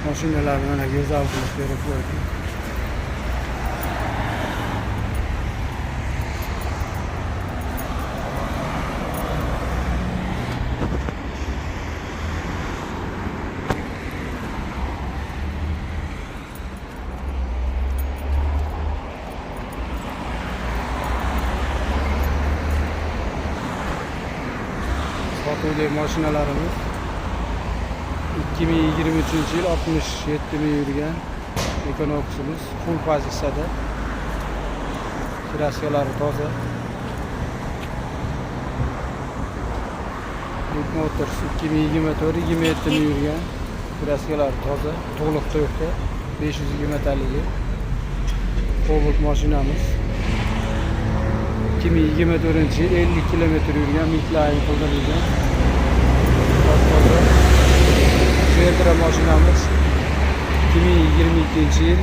Mashinalar mana go'zal qilish kerak bo'ladi. Sotuvdagi mashinalarimiz 2023 yil 67 ming yurgan Equinox'imiz full pozitsiyada. Kraskалari toza. Motors 2024-27 ming yurgan. Kraskalari toza, to'liq to'yibdi. 520 taligi. Cobalt mashinamiz 2024 yil 50 kilometr yurgan, Michelin qo'llanilgan. Centra mashinamiz 2022 yil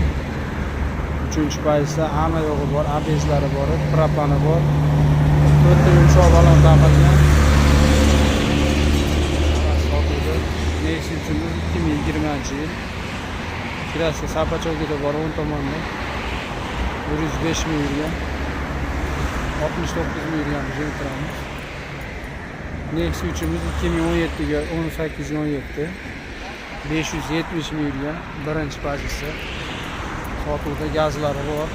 3-payizda hamma yo'g'i bor, ABS'lari bor, propani bor. 4 ta yumshoq balon taqilgan. Nexus 2020 yil. Kraska Sapachogida bor, 10 tomonda 105 ming yurgan. 69 ming yurgan Centra'miz. Nexus 2017 ga 18-17 570 ming yurgan, birinchi pozitsiya. Sotuvda gazlari bor.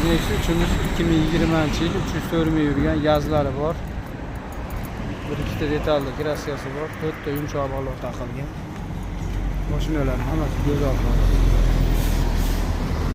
Nexus 2020 yil 304 ming yurgan, gazlari bor. Bir ikkita detalli kraskasi bor, 4 ta yumshoq balon taqilgan. Mashinalar hammasi go'zal.